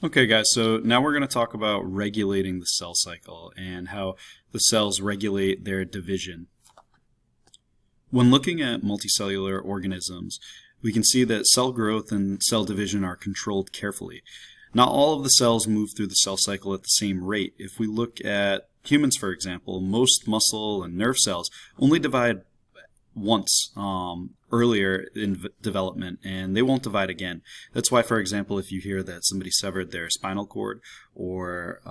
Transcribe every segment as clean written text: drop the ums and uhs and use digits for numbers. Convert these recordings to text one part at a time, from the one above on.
Okay, guys, so now we're going to talk about regulating the cell cycle and how the cells regulate their division. When looking at multicellular organisms, we can see that cell growth and cell division are controlled carefully. Not all of the cells move through the cell cycle at the same rate. If we look at humans, for example, most muscle and nerve cells only divide once earlier in development, and they won't divide again. That's why, for example, if you hear that somebody severed their spinal cord or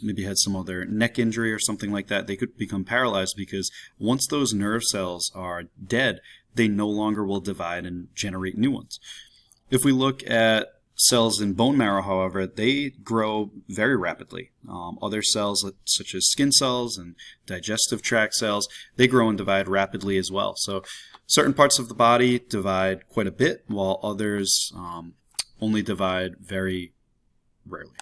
maybe had some other neck injury or something like that, they could become paralyzed because once those nerve cells are dead, they no longer will divide and generate new ones. If we look at cells in bone marrow, however, they grow very rapidly. Other cells, such as skin cells and digestive tract cells, they grow and divide rapidly as well. So certain parts of the body divide quite a bit, while others only divide very rarely.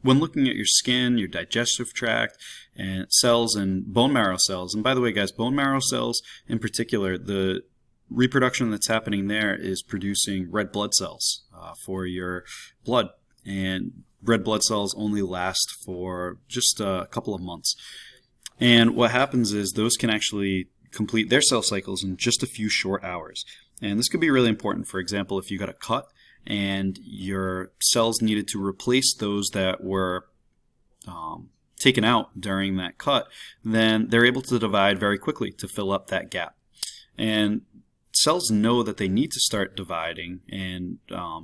When looking at your skin, your digestive tract, and cells and bone marrow cells, and by the way, guys, bone marrow cells in particular, the reproduction that's happening there is producing red blood cells for your blood, and red blood cells only last for just a couple of months. And what happens is those can actually complete their cell cycles in just a few short hours. And this could be really important. For example, if you got a cut and your cells needed to replace those that were taken out during that cut, then they're able to divide very quickly to fill up that gap. And cells know that they need to start dividing and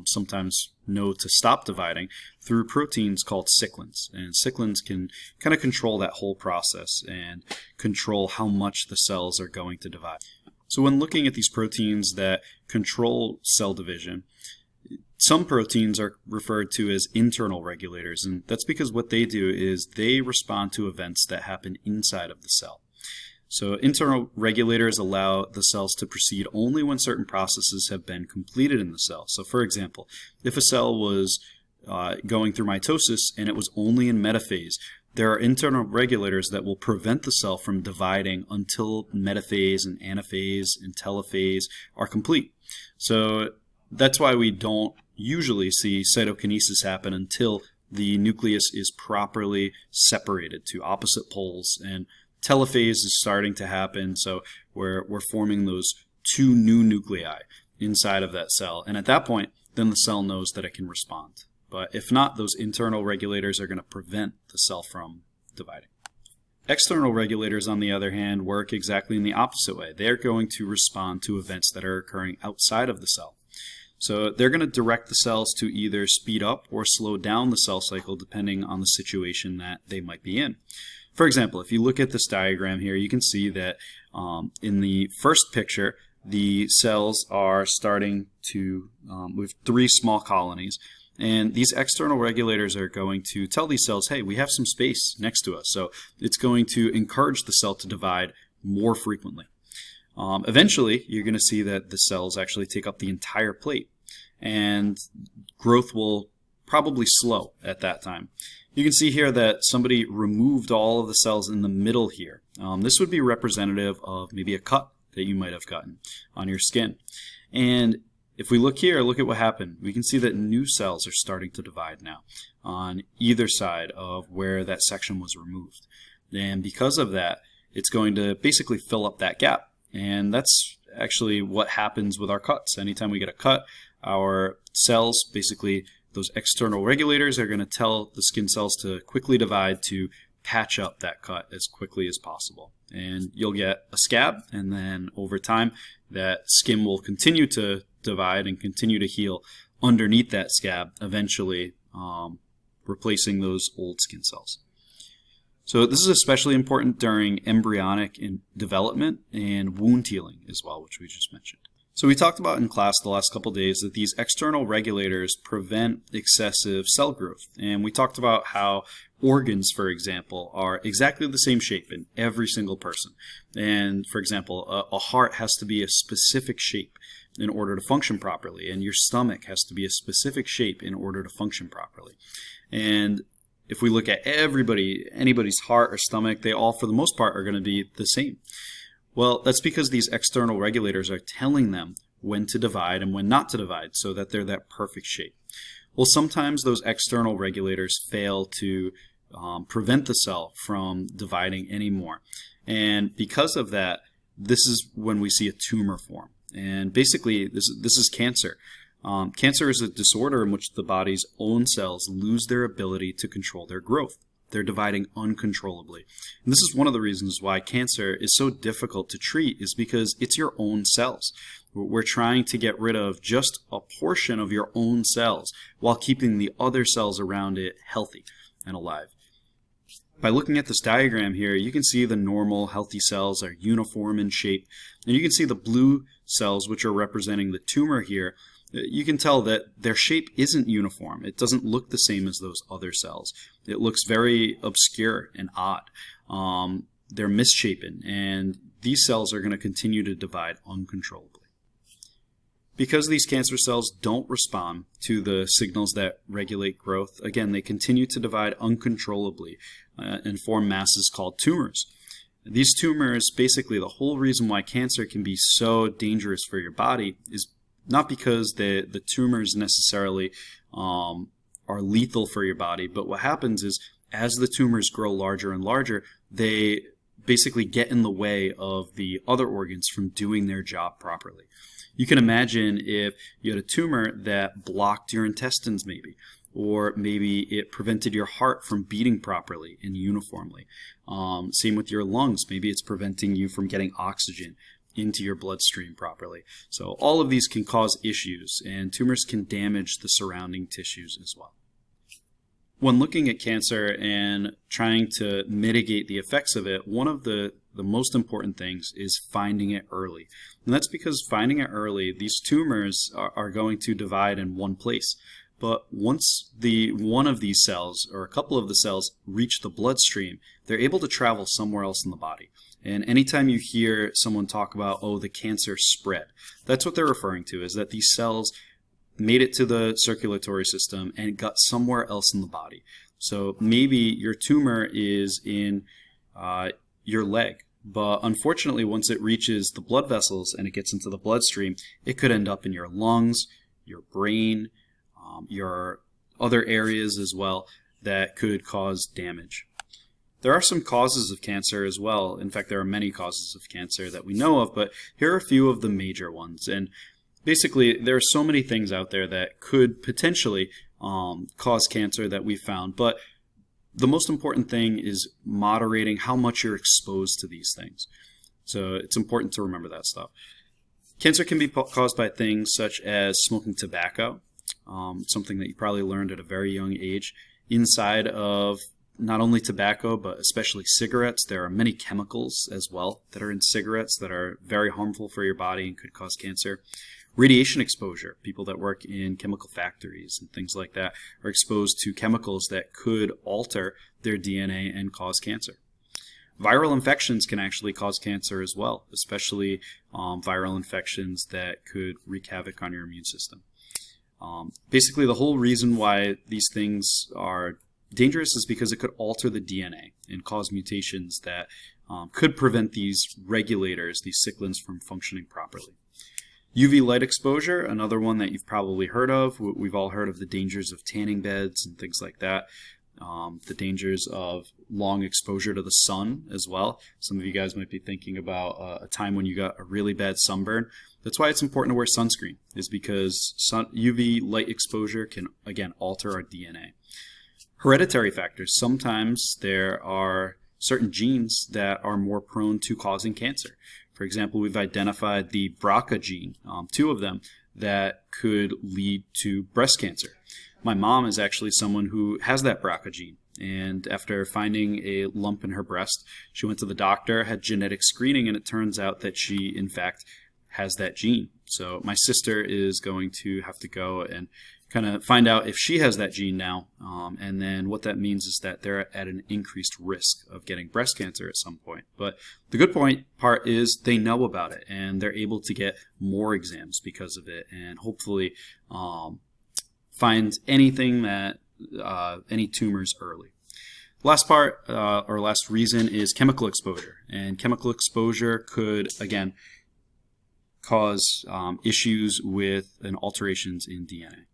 sometimes know to stop dividing through proteins called cyclins. And cyclins can kind of control that whole process and control how much the cells are going to divide. So when looking at these proteins that control cell division, some proteins are referred to as internal regulators, and that's because what they do is they respond to events that happen inside of the cell. So internal regulators allow the cells to proceed only when certain processes have been completed in the cell. So for example, if a cell was going through mitosis and it was only in metaphase, there are internal regulators that will prevent the cell from dividing until metaphase and anaphase and telophase are complete. So that's why we don't usually see cytokinesis happen until the nucleus is properly separated to opposite poles, and telophase is starting to happen, so we're forming those two new nuclei inside of that cell. And at that point, then the cell knows that it can respond. But if not, those internal regulators are going to prevent the cell from dividing. External regulators, on the other hand, work exactly in the opposite way. They're going to respond to events that are occurring outside of the cell. So they're going to direct the cells to either speed up or slow down the cell cycle depending on the situation that they might be in. For example, if you look at this diagram here, you can see that in the first picture, the cells are starting to, with three small colonies, and these external regulators are going to tell these cells, hey, we have some space next to us. So it's going to encourage the cell to divide more frequently. Eventually, you're going to see that the cells actually take up the entire plate, and growth will probably slow at that time. You can see here that somebody removed all of the cells in the middle here. This would be representative of maybe a cut that you might have gotten on your skin. And if we look here, look at what happened. We can see that new cells are starting to divide now on either side of where that section was removed. And because of that, it's going to basically fill up that gap. And that's actually what happens with our cuts. Anytime we get a cut, our cells, basically those external regulators, are going to tell the skin cells to quickly divide to patch up that cut as quickly as possible. And you'll get a scab, and then over time, that skin will continue to divide and continue to heal underneath that scab, eventually replacing those old skin cells. So this is especially important during embryonic development and wound healing as well, which we just mentioned. So we talked about in class the last couple of days that these external regulators prevent excessive cell growth. And we talked about how organs, for example, are exactly the same shape in every single person. And for example, a heart has to be a specific shape in order to function properly, and your stomach has to be a specific shape in order to function properly. And if we look at anybody's heart or stomach, they all, for the most part, are going to be the same. Well, that's because these external regulators are telling them when to divide and when not to divide so that they're that perfect shape. Well, sometimes those external regulators fail to prevent the cell from dividing anymore. And because of that, this is when we see a tumor form. And basically, this is cancer. Cancer is a disorder in which the body's own cells lose their ability to control their growth. They're dividing uncontrollably. And this is one of the reasons why cancer is so difficult to treat, is because it's your own cells. We're trying to get rid of just a portion of your own cells while keeping the other cells around it healthy and alive. By looking at this diagram here, you can see the normal healthy cells are uniform in shape. And you can see the blue cells, which are representing the tumor here. You can tell that their shape isn't uniform. It doesn't look the same as those other cells. It looks very obscure and odd. They're misshapen, and these cells are going to continue to divide uncontrollably. Because these cancer cells don't respond to the signals that regulate growth, again, they continue to divide uncontrollably and form masses called tumors. These tumors, basically the whole reason why cancer can be so dangerous for your body is not because the tumors necessarily are lethal for your body, but what happens is as the tumors grow larger and larger, they basically get in the way of the other organs from doing their job properly. You can imagine if you had a tumor that blocked your intestines maybe, or maybe it prevented your heart from beating properly and uniformly. Same with your lungs. Maybe it's preventing you from getting oxygen into your bloodstream properly. So all of these can cause issues, and tumors can damage the surrounding tissues as well. When looking at cancer and trying to mitigate the effects of it, one of the most important things is finding it early. And that's because finding it early, these tumors are going to divide in one place. But once one of these cells, or a couple of the cells, reach the bloodstream, they're able to travel somewhere else in the body. And anytime you hear someone talk about, oh, the cancer spread, that's what they're referring to, is that these cells made it to the circulatory system and got somewhere else in the body. So maybe your tumor is in your leg, but unfortunately once it reaches the blood vessels and it gets into the bloodstream, it could end up in your lungs, your brain, your other areas as well that could cause damage. There are some causes of cancer as well. In fact, there are many causes of cancer that we know of, but here are a few of the major ones. And basically, there are so many things out there that could potentially cause cancer that we've found, but the most important thing is moderating how much you're exposed to these things. So it's important to remember that stuff. Cancer can be caused by things such as smoking tobacco, something that you probably learned at a very young age. Inside of not only tobacco, but especially cigarettes, there are many chemicals as well that are in cigarettes that are very harmful for your body and could cause cancer. Radiation exposure, people that work in chemical factories and things like that are exposed to chemicals that could alter their DNA and cause cancer. Viral infections can actually cause cancer as well, especially viral infections that could wreak havoc on your immune system. Basically, the whole reason why these things are dangerous is because it could alter the DNA and cause mutations that could prevent these regulators, these cyclins, from functioning properly. UV light exposure, another one that you've probably heard of. We've all heard of the dangers of tanning beds and things like that. The dangers of long exposure to the sun as well. Some of you guys might be thinking about a time when you got a really bad sunburn. That's why it's important to wear sunscreen, is because UV light exposure can, again, alter our DNA. Hereditary factors. Sometimes there are certain genes that are more prone to causing cancer. For example, we've identified the BRCA gene, 2 of them, that could lead to breast cancer. My mom is actually someone who has that BRCA gene, and after finding a lump in her breast, she went to the doctor, had genetic screening, and it turns out that she, in fact, has that gene. So my sister is going to have to go and kind of find out if she has that gene now, and then what that means is that they're at an increased risk of getting breast cancer at some point. But the good part is they know about it, and they're able to get more exams because of it, and hopefully find anything that any tumors early. Last part, or last reason, is chemical exposure, and chemical exposure could, again, cause issues with alterations in DNA.